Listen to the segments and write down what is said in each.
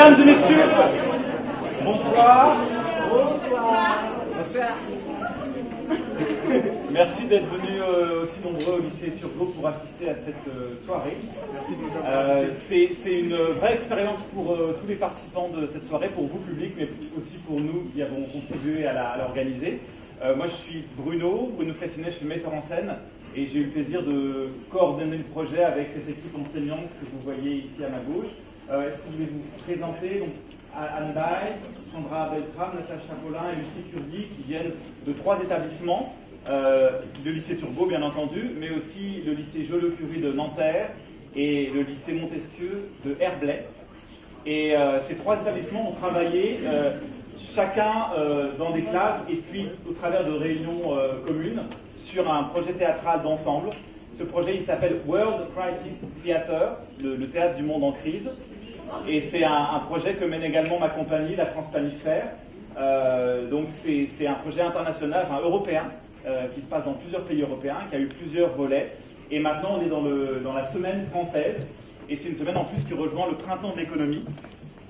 Mesdames et messieurs, bonsoir. Bonsoir. Bonsoir. Merci d'être venus aussi nombreux au lycée Turgot pour assister à cette soirée. Merci de nous avoir. C'est une vraie expérience pour tous les participants de cette soirée, pour vous public, mais aussi pour nous qui avons contribué à l'organiser. Moi je suis Bruno Fressinet, je suis metteur en scène et j'ai eu le plaisir de coordonner le projet avec cette équipe enseignante que vous voyez ici à ma gauche. Est-ce que vous voulez vous présenter? Donc, Anne Baye, Sandra Beltram, Natacha Paulin et Lucie Kurdi qui viennent de 3 établissements, le lycée Turgot bien entendu, mais aussi le lycée Joliot-Curie de Nanterre et le lycée Montesquieu de Herblay. Et ces 3 établissements ont travaillé chacun dans des classes et puis au travers de réunions communes sur un projet théâtral d'ensemble. Ce projet, il s'appelle World Crisis Theatre, le théâtre du monde en crise. Et c'est un projet que mène également ma compagnie, la Transplanisphère. Donc c'est un projet international, enfin européen, qui se passe dans plusieurs pays européens, qui a eu plusieurs volets. Et maintenant, on est dans la semaine française. Et c'est une semaine en plus qui rejoint le Printemps de l'économie,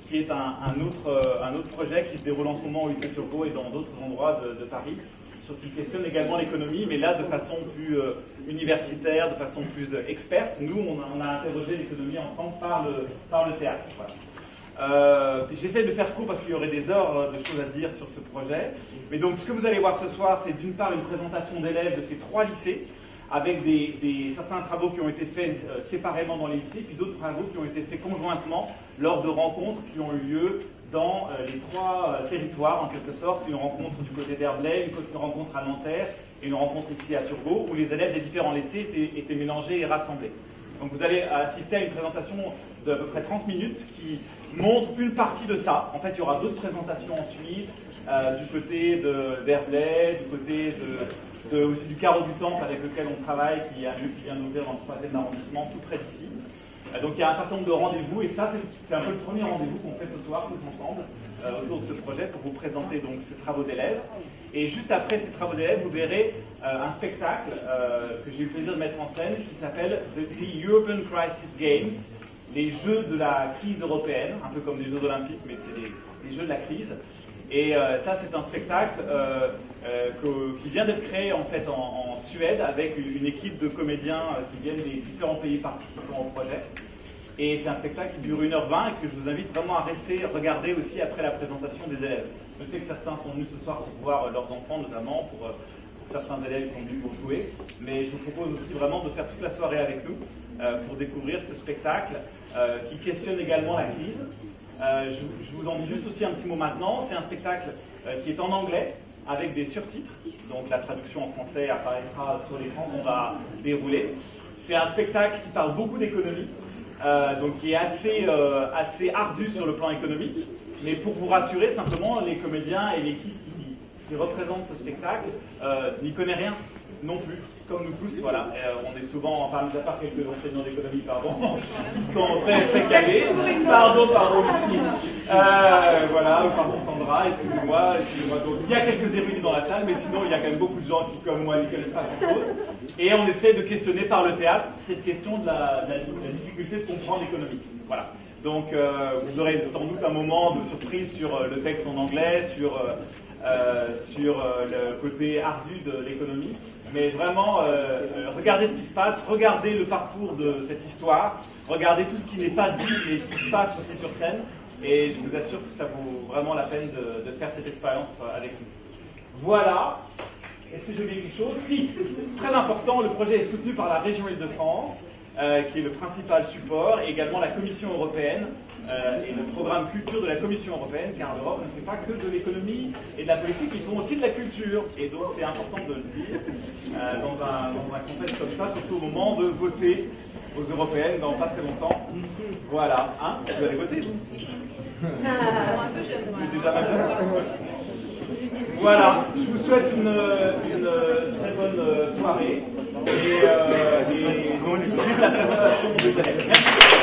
qui est un autre projet qui se déroule en ce moment au lycée Turgot et dans d'autres endroits de Paris, qui questionne également l'économie, mais là de façon plus universitaire, de façon plus experte. Nous, on a interrogé l'économie ensemble par le théâtre. Voilà. J'essaie de faire court parce qu'il y aurait des heures de choses à dire sur ce projet. Mais donc, ce que vous allez voir ce soir, c'est d'une part une présentation d'élèves de ces 3 lycées, avec certains travaux qui ont été faits séparément dans les lycées, puis d'autres travaux qui ont été faits conjointement lors de rencontres qui ont eu lieu dans les 3 territoires, en quelque sorte, une rencontre du côté d'Herblay, une rencontre à Nanterre et une rencontre ici à Turgot, où les élèves des différents lycées étaient mélangés et rassemblés. Donc vous allez assister à une présentation d'à peu près 30 minutes qui montre une partie de ça. En fait, il y aura d'autres présentations ensuite, du côté d'Herblay, du côté aussi du Carreau du Temple avec lequel on travaille, qui vient d'ouvrir dans le 3e arrondissement, tout près d'ici. Donc il y a un certain nombre de rendez-vous, et ça c'est un peu le premier rendez-vous qu'on fait ce soir tous ensemble autour de ce projet pour vous présenter donc ces travaux d'élèves. Et juste après ces travaux d'élèves, vous verrez un spectacle que j'ai eu le plaisir de mettre en scène qui s'appelle The European Crisis Games, les Jeux de la crise européenne, un peu comme les Jeux olympiques, mais c'est les Jeux de la crise. Et ça, c'est un spectacle qui vient d'être créé en fait en Suède avec une équipe de comédiens qui viennent des différents pays participants au projet. Et c'est un spectacle qui dure 1h20 et que je vous invite vraiment à rester regarder aussi après la présentation des élèves. Je sais que certains sont venus ce soir pour voir leurs enfants, notamment pour certains élèves qui sont venus pour jouer. Mais je vous propose aussi vraiment de faire toute la soirée avec nous pour découvrir ce spectacle qui questionne également la crise. Je vous en dis juste aussi un petit mot maintenant. C'est un spectacle qui est en anglais avec des surtitres. Donc la traduction en français apparaîtra sur l'écran qu'on va dérouler. C'est un spectacle qui parle beaucoup d'économie, donc qui est assez ardu sur le plan économique. Mais pour vous rassurer, simplement, les comédiens et l'équipe qui représentent ce spectacle n'y connaissent rien non plus. Comme nous tous, voilà, on est souvent, enfin, mis à part quelques enseignants d'économie, pardon, qui sont très très calés. Pardon, Lucie. Voilà, pardon, Sandra, excusez-moi. Donc, il y a quelques érudits dans la salle, mais sinon, il y a quand même beaucoup de gens qui, comme moi, ne connaissent pas grand-chose. Et on essaie de questionner par le théâtre cette question de la difficulté de comprendre l'économie. Voilà. Donc, vous aurez sans doute un moment de surprise sur le texte en anglais, sur le côté ardu de l'économie. Mais vraiment, regardez ce qui se passe, regardez le parcours de cette histoire, regardez tout ce qui n'est pas dit et ce qui se passe aussi sur scène. Et je vous assure que ça vaut vraiment la peine de faire cette expérience avec nous. Voilà. Est-ce que j'ai oublié quelque chose? Si, très important, le projet est soutenu par la région Île-de-France, qui est le principal support, et également la Commission européenne et le programme culture de la Commission européenne, car l'Europe ne fait pas que de l'économie et de la politique, ils font aussi de la culture. Et donc c'est important de le dire dans un contexte comme ça, surtout au moment de voter aux européennes dans pas très longtemps. Voilà, hein, vous allez voter, vous? Vous êtes déjà majeur? Voilà, je vous souhaite une très bonne soirée et donc suivre la présentation des élèves. Merci.